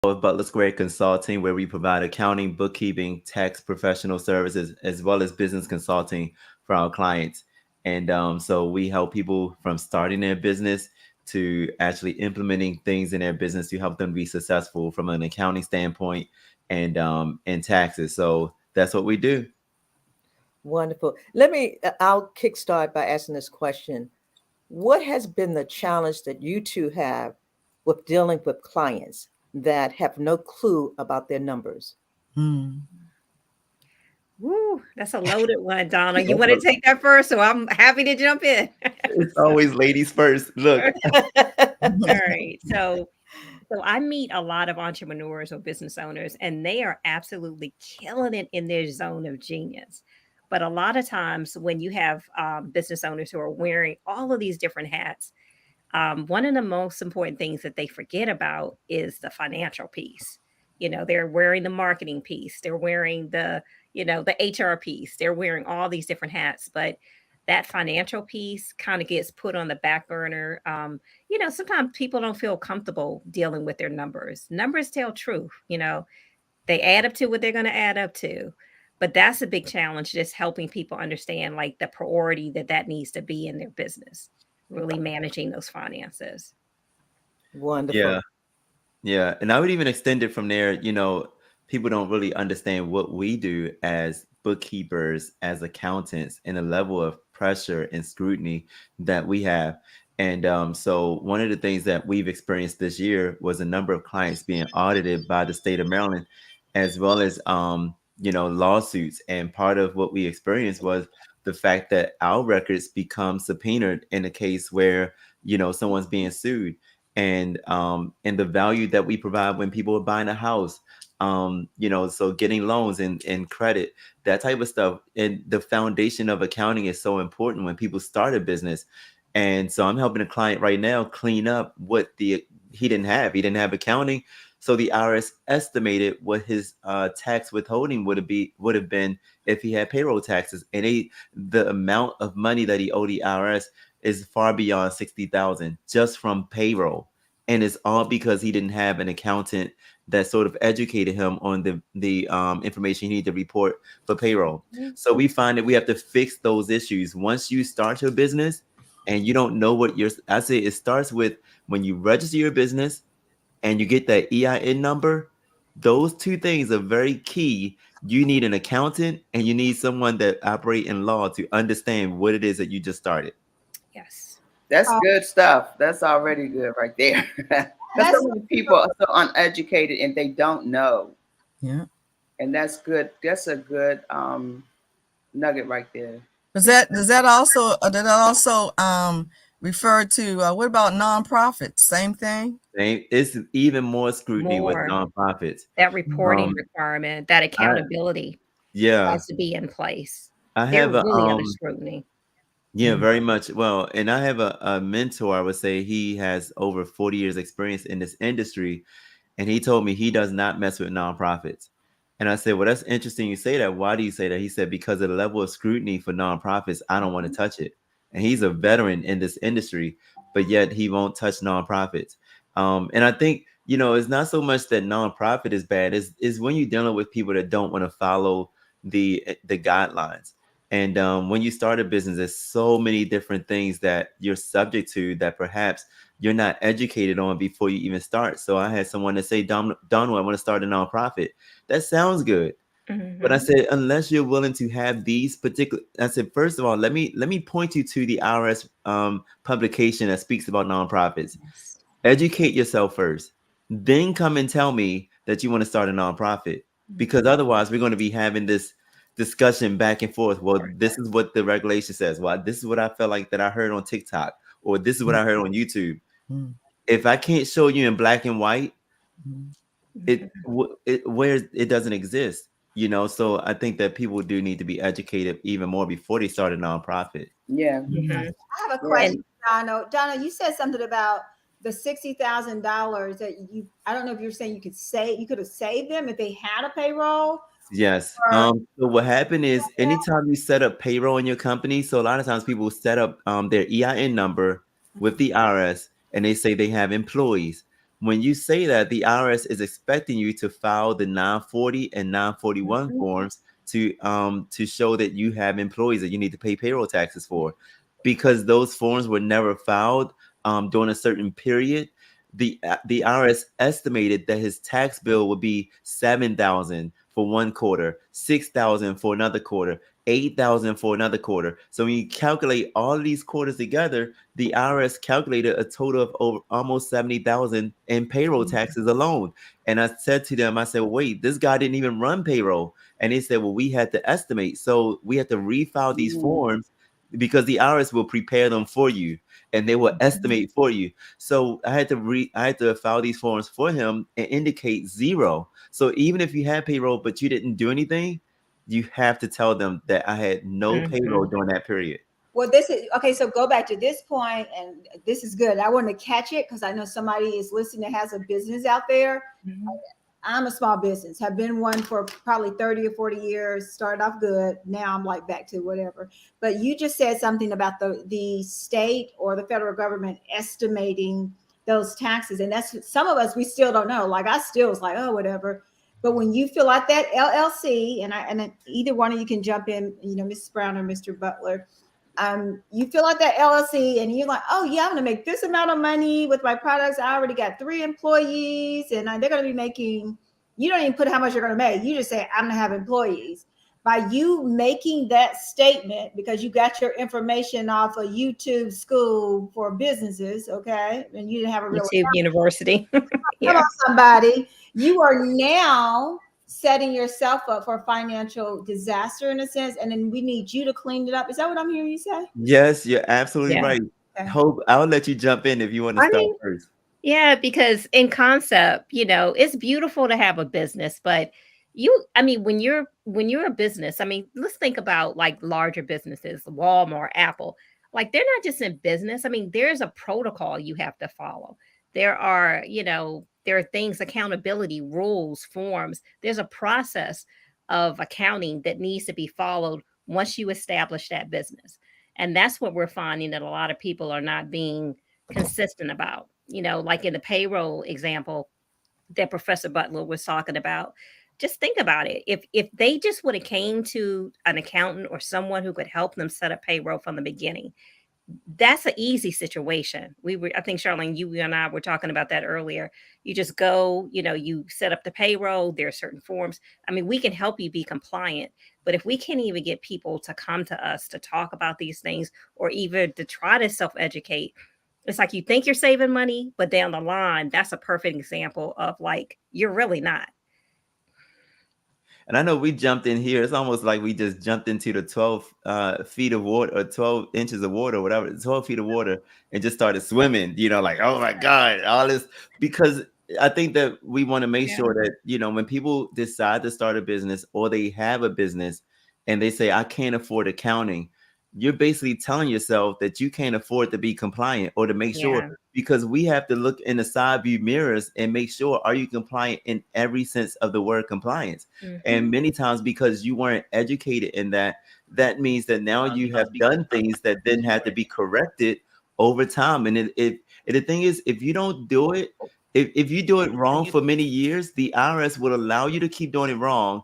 of Butler Square Consulting, where we provide accounting, bookkeeping, tax professional services, as well as business consulting for our clients. And so we help people from starting their business to actually implementing things in their business to help them be successful from an accounting standpoint and taxes. So that's what we do. Wonderful. I'll kickstart by asking this question. What has been the challenge that you two have with dealing with clients that have no clue about their numbers? Hmm. Woo, that's a loaded one, Donna. You want to take that first? So I'm happy to jump in. It's always ladies first. Look. All right. So I meet a lot of entrepreneurs or business owners, and they are absolutely killing it in their zone of genius. But a lot of times, when you have business owners who are wearing all of these different hats, one of the most important things that they forget about is the financial piece. You know, they're wearing the marketing piece, they're wearing the HR piece, they're wearing all these different hats, but that financial piece kind of gets put on the back burner. Sometimes people don't feel comfortable dealing with their numbers. Numbers tell truth, they add up to what they're going to add up to. But that's a big challenge, just helping people understand like the priority that needs to be in their business, really managing those finances. Wonderful. Yeah. Yeah, and I would even extend it from there. People don't really understand what we do as bookkeepers, as accountants, and the level of pressure and scrutiny that we have. And so one of the things that we've experienced this year was a number of clients being audited by the state of Maryland, as well as lawsuits. And part of what we experienced was the fact that our records become subpoenaed in a case where someone's being sued, and the value that we provide when people are buying a house, so getting loans and credit, that type of stuff. And the foundation of accounting is so important when people start a business. And so I'm helping a client right now clean up what he didn't have. He didn't have accounting. So the IRS estimated what his tax withholding would have been if he had payroll taxes. And the amount of money that he owed the IRS is far beyond 60,000 just from payroll. And it's all because he didn't have an accountant that sort of educated him on the information he needed to report for payroll. So we find that we have to fix those issues. Once you start your business and you don't know I say it starts with when you register your business and you get that EIN number. Those two things are very key. You need an accountant and you need someone that operate in law to understand what it is that you just started. Yes. That's good stuff. That's already good right there. That's so many people are so uneducated and they don't know. Yeah. And that's good. That's a good nugget right there. Does that also refer to what about nonprofits? Same thing? It's even more scrutiny with nonprofits. That reporting requirement, that accountability has to be in place. They're really under scrutiny. Yeah, very much. Well, and I have a mentor, I would say he has over 40 years experience in this industry. And he told me he does not mess with nonprofits. And I said, well, that's interesting you say that. Why do you say that? He said, because of the level of scrutiny for nonprofits, I don't want to touch it. And he's a veteran in this industry, but yet he won't touch nonprofits. And I think, it's not so much that nonprofit is bad. It's when you're dealing with people that don't want to follow the guidelines. And when you start a business, there's so many different things that you're subject to that perhaps you're not educated on before you even start. So I had someone that say, Donald, I want to start a nonprofit. That sounds good. Mm-hmm. But I said, unless you're willing to have these particular, I said, first of all, let me point you to the IRS publication that speaks about nonprofits. Yes. Educate yourself first, then come and tell me that you want to start a nonprofit, because otherwise we're going to be having this discussion back and forth. Well, this is what the regulation says. Well, this is what I felt like that I heard on TikTok, or this is what I heard on YouTube. If I can't show you in black and white, it doesn't exist. So I think that people do need to be educated even more before they start a nonprofit. Yeah. I have a question, Donna. Donna, you said something about the $60,000 that I don't know if you're saying you could have saved them if they had a payroll. Yes. So what happened is anytime you set up payroll in your company, so a lot of times people set up their EIN number with the IRS and they say they have employees. When you say that, the IRS is expecting you to file the 940 and 941 forms to show that you have employees that you need to pay payroll taxes for. Because those forms were never filed during a certain period, the IRS estimated that his tax bill would be $7,000 for one quarter, $6,000 for another quarter, $8,000 for another quarter. So when you calculate all these quarters together, the IRS calculated a total of over almost $70,000 in payroll taxes alone. And I said to them, I said, wait, this guy didn't even run payroll. And they said, well, we had to estimate. So we had to refile these forms because the IRS will prepare them for you and they will estimate for you. So I had to file these forms for him and indicate zero. So even if you had payroll, but you didn't do anything, you have to tell them that I had no payroll during that period. Well, this is okay. So go back to this point, and this is good. I want to catch it because I know somebody is listening that has a business out there. I'm a small business, have been one for probably 30 or 40 years, started off good. Now I'm like back to whatever. But you just said something about the state or the federal government estimating those taxes. And that's some of us, we still don't know. Like I still was like, oh, whatever. But when you fill out that LLC, and either one of you can jump in, you know, Mrs. Brown or Mr. Butler, you fill out that LLC and you're like, oh yeah, I'm gonna make this amount of money with my products. I already got 3 employees and they're gonna be making, you don't even put how much you're gonna make. You just say, I'm gonna have employees. By you making that statement, because you got your information off of YouTube School for Businesses, okay? And you didn't have a real YouTube University. Come on, somebody. You are now setting yourself up for financial disaster in a sense, and then we need you to clean it up. Is that what I'm hearing you say? Yes, you're absolutely right. Okay. Hope I'll let you jump in if you want to start first. Yeah, because in concept, you know, it's beautiful to have a business, but when you're a business, I mean, let's think about like larger businesses, Walmart, Apple, like they're not just in business. I mean, there's a protocol you have to follow. There are things, accountability, rules, forms. There's a process of accounting that needs to be followed once you establish that business. And that's what we're finding that a lot of people are not being consistent about. You know, like in the payroll example that Professor Butler was talking about, just think about it. If they just would have came to an accountant or someone who could help them set up payroll from the beginning, that's an easy situation. I think Charlene, you and I were talking about that earlier. You just go, you set up the payroll. There are certain forms. I mean, we can help you be compliant, but if we can't even get people to come to us to talk about these things or even to try to self-educate, it's like you think you're saving money, but down the line, that's a perfect example of like, you're really not. And I know we jumped in here. It's almost like we just jumped into the 12 feet of water or 12 inches of water, whatever, 12 feet of water, and just started swimming, like, oh my God, all this. Because I think that we want to make sure that, when people decide to start a business or they have a business and they say, I can't afford accounting, you're basically telling yourself that you can't afford to be compliant or to make sure, because we have to look in the side view mirrors and make sure, are you compliant in every sense of the word compliance? And many times, because you weren't educated in that means that now you have done things that then have to be corrected over time. And the thing is, if you don't do it, if you do it wrong for many years, the IRS will allow you to keep doing it wrong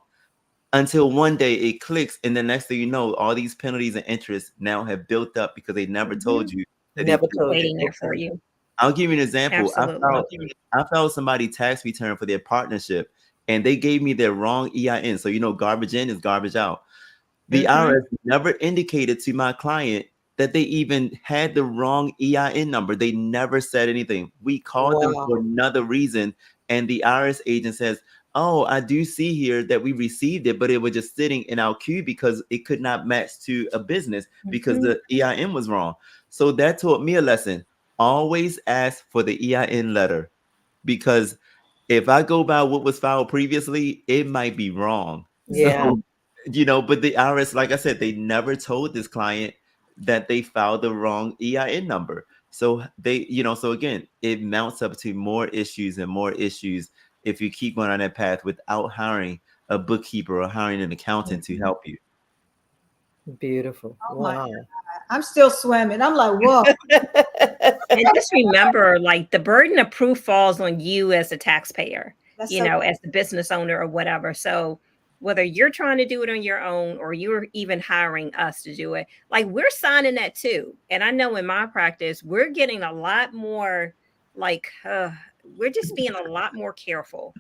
until one day it clicks, and the next thing you know, all these penalties and interest now have built up because they never told you. Waiting there for you. I'll give you an example. I filed somebody's tax return for their partnership, and they gave me their wrong EIN. So garbage in is garbage out. The IRS never indicated to my client that they even had the wrong EIN number. They never said anything. We called them for another reason, and the IRS agent says, oh, I do see here that we received it, but it was just sitting in our queue because it could not match to a business because the EIN was wrong. So that taught me a lesson. Always ask for the EIN letter, because if I go by what was filed previously, it might be wrong. Yeah. So, but the IRS, like I said, they never told this client that they filed the wrong EIN number. So so again, it mounts up to more issues and more issues if you keep going on that path without hiring a bookkeeper or hiring an accountant to help you. Beautiful. Oh wow. my God. I'm still swimming. I'm like, whoa. And just remember, like the burden of proof falls on you as a taxpayer, That's you so know, as the business owner or whatever. So whether you're trying to do it on your own or you're even hiring us to do it, like we're signing that too. And I know in my practice, we're getting a lot more like, we're just being a lot more careful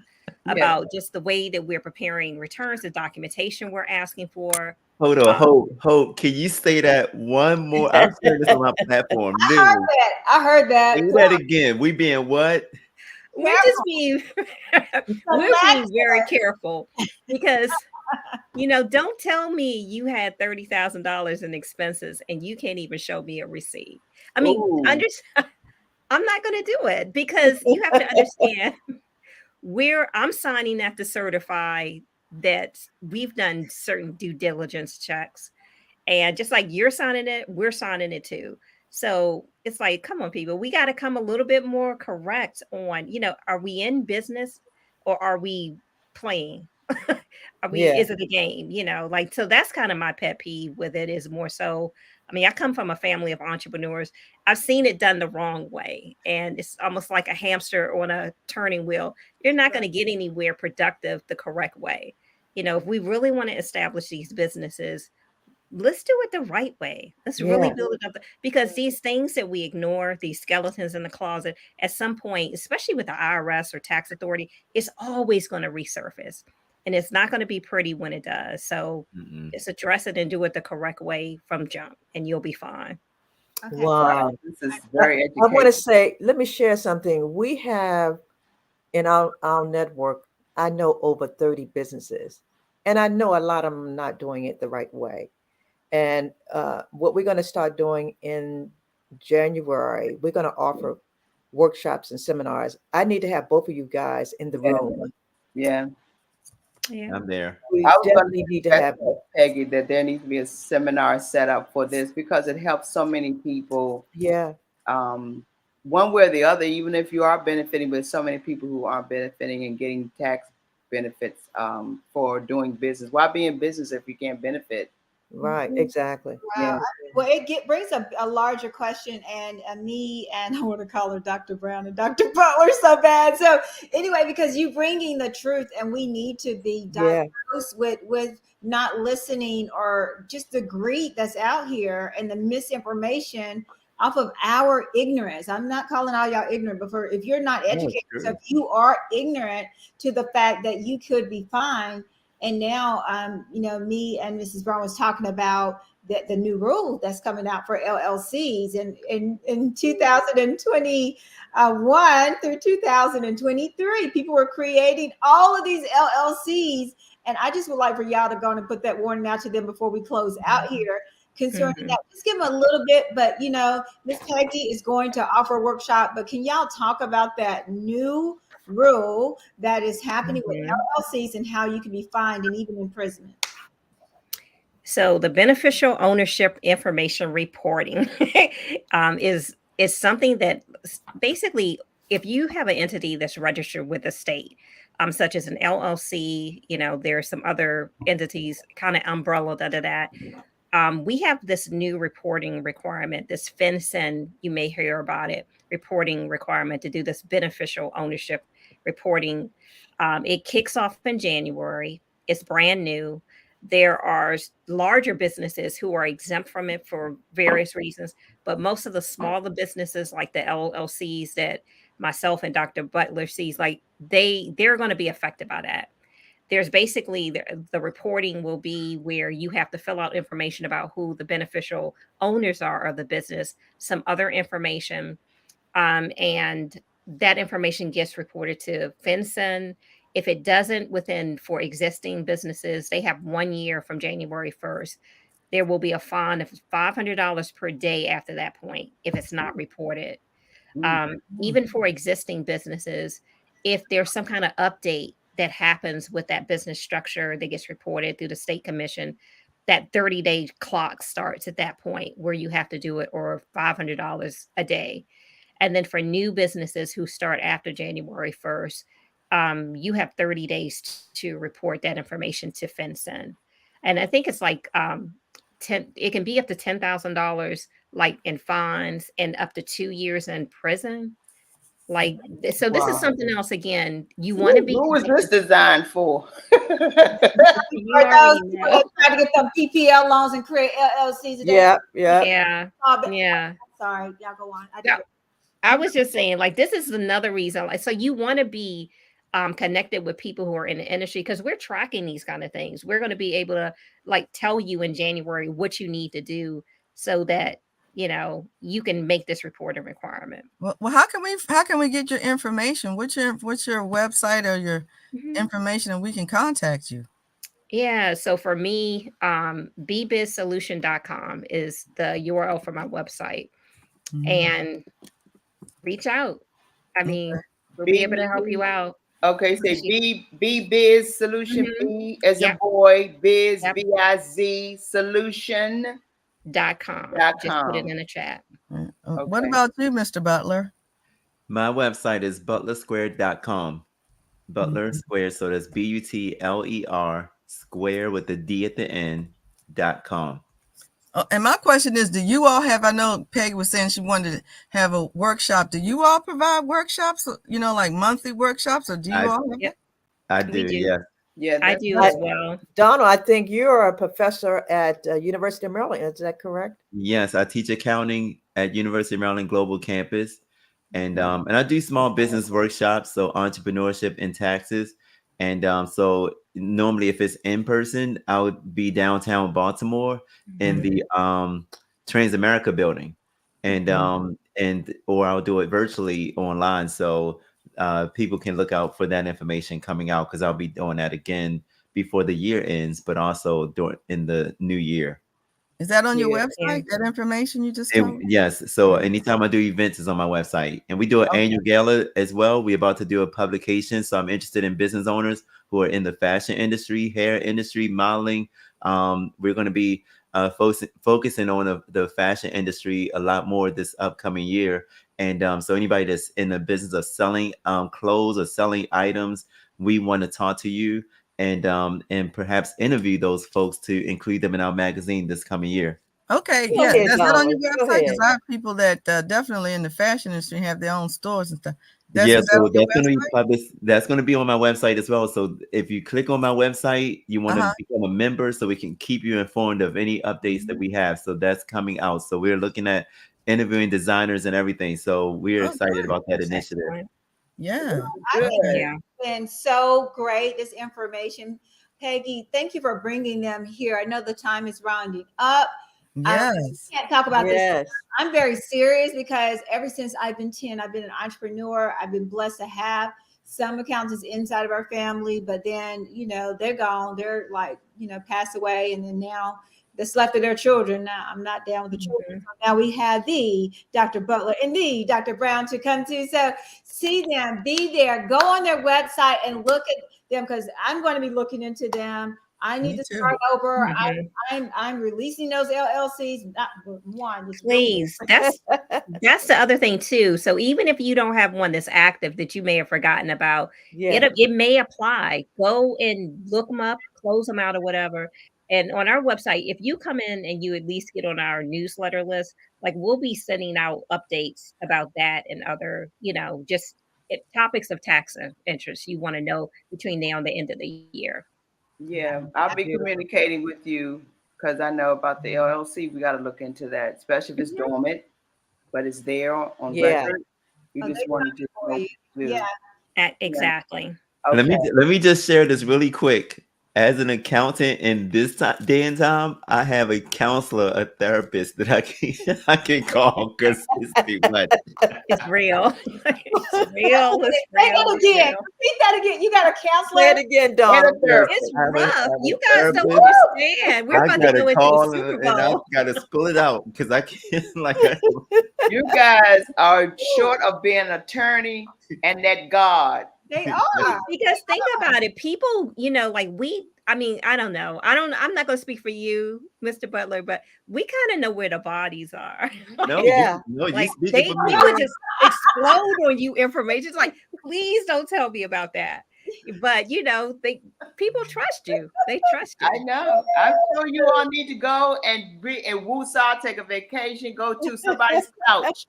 Yeah. about just the way that we're preparing returns, the documentation we're asking for. Hold on, Hope. Can you say that one more? I'm saying this on my platform. Literally. I heard that. Say that again. We being what? We're just being we're being very careful because you know, don't tell me you had $30,000 in expenses and you can't even show me a receipt. I mean, Ooh. I'm not going to do it because you have to understand where I'm signing that to certify that we've done certain due diligence checks. And just like you're signing it, we're signing it too. So it's like, come on, people, we got to come a little bit more correct on, you know, are we in business or are we playing? Are we, Yeah. is it a game? You know, like, so that's kind of my pet peeve with it is more so. I mean, I come from a family of entrepreneurs. I've seen it done the wrong way. And it's almost like a hamster on a turning wheel. You're not going to get anywhere productive the correct way. You know, if we really want to establish these businesses, let's do it the right way. Let's really Yeah. build it up because these things that we ignore, these skeletons in the closet, at some point, especially with the IRS or tax authority, it's always going to resurface. And it's not going to be pretty when it does. So just address it and do it the correct way from jump, and you'll be fine. Okay. Wow. This is very I want to educational. say, let me share something. We have in our network, I know over 30 businesses, and I know a lot of them not doing it the right way. And what we're going to start doing in January, we're going to offer workshops and seminars. I need to have both of you guys in the Yeah. room. Yeah. Yeah. I'm there. We I was gonna definitely need to have it. Peggy, that there needs to be a seminar set up for this because it helps so many people, Yeah. one way or the other, even if you are benefiting, but so many people who aren't benefiting and getting tax benefits for doing business. Why be in business if you can't benefit? Right. Exactly. Wow. Yeah. Well, it brings a larger question, and me and I want to call her Dr. Brown and Dr. Butler so bad. So anyway, because you bringing the truth, and we need to be Yeah. diagnosed with not listening or just the greed that's out here and the misinformation off of our ignorance. I'm not calling all y'all ignorant, but if you're not educated, so if you are ignorant to the fact that you could be fined. And now, you know, me and Mrs. Brown was talking about the new rule that's coming out for LLCs in 2021 through 2023. People were creating all of these LLCs. And I just would like for y'all to go and put that warning out to them before we close out here concerning that. Just give them a little bit, but you know, Miss Peggy is going to offer a workshop, but can y'all talk about that new rule that is happening with LLCs and how you can be fined and even imprisonment? So the beneficial ownership information reporting is something that basically, if you have an entity that's registered with the state, such as an LLC, you know, there are some other entities, kind of umbrella that. We have this new reporting requirement, this FinCEN, you may hear about it, reporting requirement to do this beneficial ownership reporting. It kicks off in January. It's brand new. There are larger businesses who are exempt from it for various reasons, but most of the smaller businesses like the LLCs that myself and Dr. Butler sees, like they're going to be affected by that. There's basically the reporting will be where you have to fill out information about who the beneficial owners are of the business, some other information, and that information gets reported to FinCEN. If it doesn't, for existing businesses, they have 1 year from January 1st. There will be a fine of $500 per day after that point if it's not reported. Even for existing businesses, if there's some kind of update that happens with that business structure that gets reported through the state commission, that 30-day clock starts at that point where you have to do it, or $500 a day. And then for new businesses who start after January 1st, you have 30 days to report that information to FinCEN. And I think it's like it can be up to $10,000 like in fines and up to 2 years in prison. Like, so this is Wow. something else. Again, you want to be. Who was this designed for? You For those already people know. that try to get them PPL loans and create LLCs. Yeah, yeah. Yeah, yeah. Sorry, y'all go on. Yeah. I was just saying, like, this is another reason. Like, so you want to be connected with people who are in the industry, because we're tracking these kind of things. We're going to be able to like tell you in January what you need to do so that you can make this reporting requirement. Well, how can we get your information? What's your website or your information, and we can contact you? Yeah. So for me, bbizsolution.com is the URL for my website. And reach out. I mean, we'll be able to help you out. Okay, say B Biz Solution, B as a boy, Biz, B-I-Z Solution. .com. Just put it in the chat. What about you, Mr. Butler? My website is butlersquare.com. Butler Square, so that's BUTLER square with the D at the end .com. And my question is, do you all have, I know Peggy was saying she wanted to have a workshop. Do you all provide workshops, like monthly workshops, or do you all have it? I do, yes. Yeah, I do as well. Donald, I think you're a professor at University of Maryland. Is that correct? Yes, I teach accounting at University of Maryland Global Campus. And I do small business workshops, so entrepreneurship and taxes. And so normally if it's in person, I would be downtown Baltimore in the Transamerica building. And or I'll do it virtually online. So people can look out for that information coming out, because I'll be doing that again before the year ends, but also in the new year. Is that on your website, that information you just told me? Yes. So anytime I do events, it's on my website. And we do an annual gala as well. We're about to do a publication. So I'm interested in business owners who are in the fashion industry, hair industry, modeling. We're going to be focusing on the fashion industry a lot more this upcoming year. And so anybody that's in the business of selling clothes or selling items, we want to talk to you and perhaps interview those folks to include them in our magazine this coming year. Okay, Go yeah, ahead, that's not on your Donald. Go website, because ahead. I have people that definitely in the fashion industry have their own stores and stuff. So Is that on your that's going to be website? published. That's going to be on my website as well. So if you click on my website, you want to become a member so we can keep you informed of any updates that we have. So that's coming out. So we're looking at interviewing designers and everything. So we're excited about that initiative. Yeah. It's been so great, this information. Peggy, thank you for bringing them here. I know the time is rounding up. Yes. I can't talk about Yes. this. I'm very serious because ever since I've been 10, I've been an entrepreneur. I've been blessed to have some accountants inside of our family, but then, they're gone. They're like, passed away. And then now that's left of their children. Now I'm not down with the children. So now we have the Dr. Butler and the Dr. Brown to come to. So see them, be there, go on their website and look at them, because I'm going to be looking into them. I need to start over. I'm releasing those LLCs. Not one. Please. That's the other thing too. So even if you don't have one that's active that you may have forgotten about, it may apply. Go and look them up, close them out or whatever. And on our website, if you come in and you at least get on our newsletter list, like we'll be sending out updates about that and other, just topics of tax interest you want to know between now and the end of the year. Yeah, I'll be communicating with you, because I know about the LLC. We got to look into that, especially if it's dormant, but it's there on record. You just wanted to know. Exactly. Okay. Let me just share this really quick. As an accountant in this day and time, I have a counselor, a therapist that I can call because it's too much. It's real. It's real. It's Say that again. Repeat that again. You got a counselor? Say it again, Donald. It's rough. You guys don't understand. We're about to go into the Super and I Bowl. gotta pull it out because I can't. You guys are short of being an attorney and that God. They are. Because think about it. People, I don't know. I'm not going to speak for you, Mr. Butler, but we kind of know where the bodies are. No, Like, you they would just explode on you information. It's like, please don't tell me about that. but people trust you. They trust you. I know. I'm sure you all need to go and woosah, take a vacation, go to somebody's couch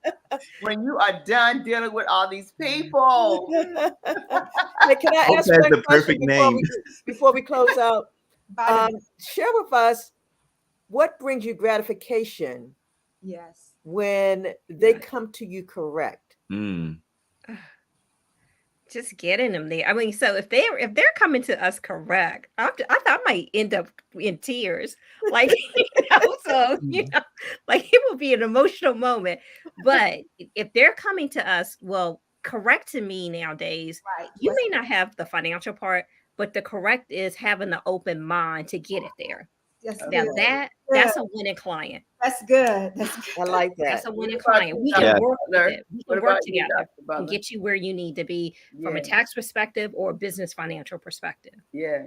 when you are done dealing with all these people. Hey, can I ask Hope one has the question perfect name. before we close out? Bye. Share with us what brings you gratification Yes. when they come to you correct. Just getting them there. I mean, so if they're coming to us correct, I thought I might end up in tears. Like, like it will be an emotional moment. But if they're coming to us, well, correct to me nowadays, Right. you may not have the financial part, but the correct is having the open mind to get it there. That's Now good. that's a winning client. That's good. That's I like that. That's a winning client. We can work with it. We can work together and get you where you need to be from a tax perspective or a business financial perspective. Yeah.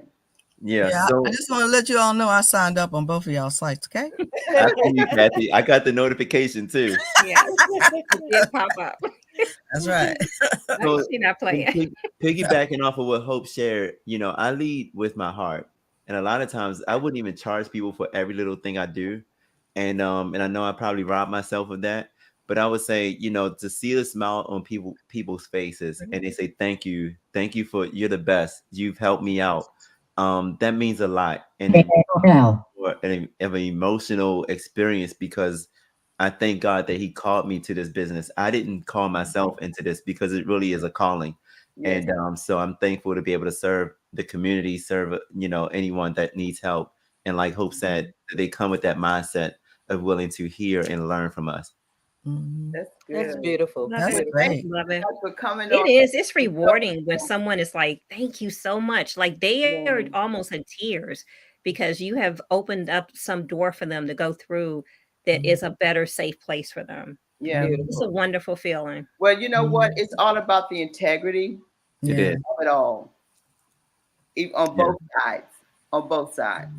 Yeah. So I just want to let you all know I signed up on both of y'all sites. Okay. after you, Kathy, I got the notification too. Yeah, it did pop up. That's right. So, She's not playing. Piggybacking off of what Hope shared, I lead with my heart. And a lot of times I wouldn't even charge people for every little thing I do. And I know I probably rob myself of that. But I would say, to see the smile on people's faces and they say, thank you for, you're the best. You've helped me out. That means a lot. And an emotional experience, because I thank God that he called me to this business. I didn't call myself into this because it really is a calling. Yes. And so I'm thankful to be able to serve the community, serve, anyone that needs help. And like Hope said, they come with that mindset of willing to hear and learn from us. That's good. That's beautiful. That's beautiful. great. Love it. Thanks for coming It on. is. It's rewarding when someone is like, thank you so much. Like they are almost in tears because you have opened up some door for them to go through that is a better, safe place for them. Yeah. It's a wonderful feeling. Well, you know what? It's all about the integrity It is. of it all. On both sides. On both sides.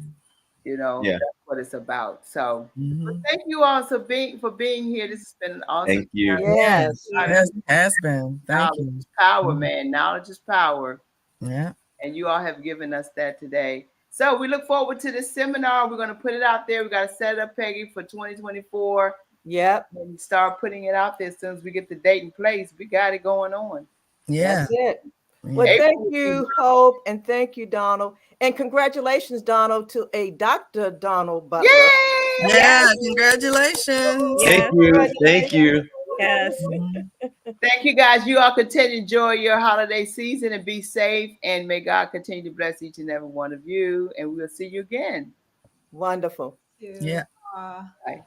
That's what it's about. So thank you all for being here. This has been an awesome. Thank you. time. Yes. Yes, it has been. Thank Knowledge you. is power, man. Knowledge is power. Yeah. And you all have given us that today. So we look forward to this seminar. We're going to put it out there. We got to set it up, Peggy, for 2024. Yep. And start putting it out there as soon as we get the date and place. We got it going on. Yeah. That's it. Well, thank you, Hope, and thank you, Donald. And congratulations, Donald, to a Dr. Donald Butler. Yay! Yeah, congratulations. Thank you. Thank you. Yes. Thank you, guys. You all continue to enjoy your holiday season and be safe. And may God continue to bless each and every one of you. And we'll see you again. Wonderful. Yeah. Bye.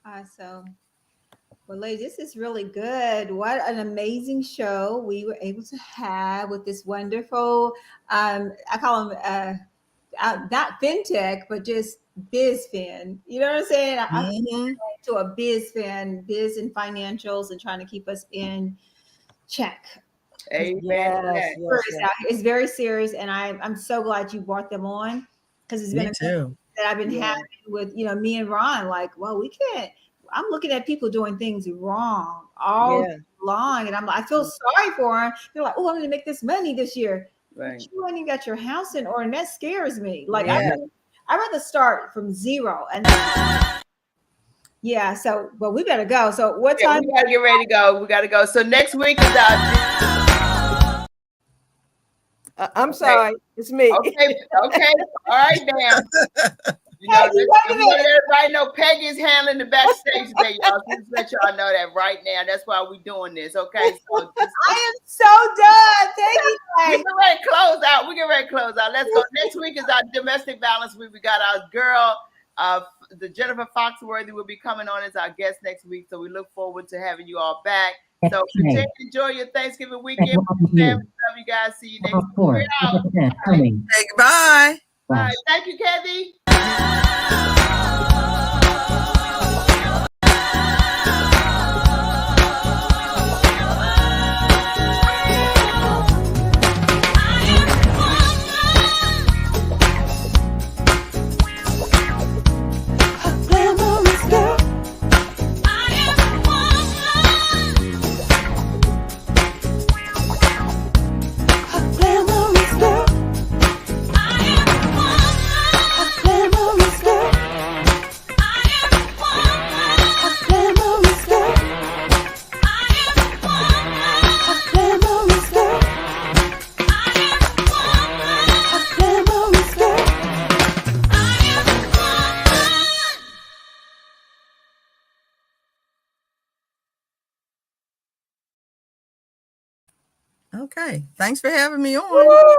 Awesome. Well, ladies, this is really good. What an amazing show we were able to have with this wonderful, I call them not fintech, but just BizFin. You know what I'm saying? I'm to a BizFin, biz and financials, and trying to keep us in check. Amen. Yes, yes. It's very serious, and I'm so glad you brought them on because it's been Me too. that I've been having with me and Ron. Like, well, we can't. I'm looking at people doing things wrong all long, and I feel sorry for them. They're like, "Oh, I'm going to make this money this year." Right. But you haven't even got your house in order, and that scares me. Like, I'd rather start from zero. And so, but we better go. So, what time? We gotta get ready to go. We gotta go. So next week is our. I'm sorry, it's me. Okay. All right, Dan. Hey, wait a minute. Let everybody know Peggy is handling the backstage today, y'all. Just let y'all know that right now. That's why we're doing this. Okay. So I am so done. Thank you, we guys. get ready to close out. Let's go. Next week is our domestic violence week. We got our girl, the Jennifer Foxworthy will be coming on as our guest next week. So we look forward to having you all back. So continue to enjoy your Thanksgiving weekend. Love you guys. See you next week. We're out. Say goodbye. All right. Thank you, Kathy. Glamorous Okay. Thanks for having me on.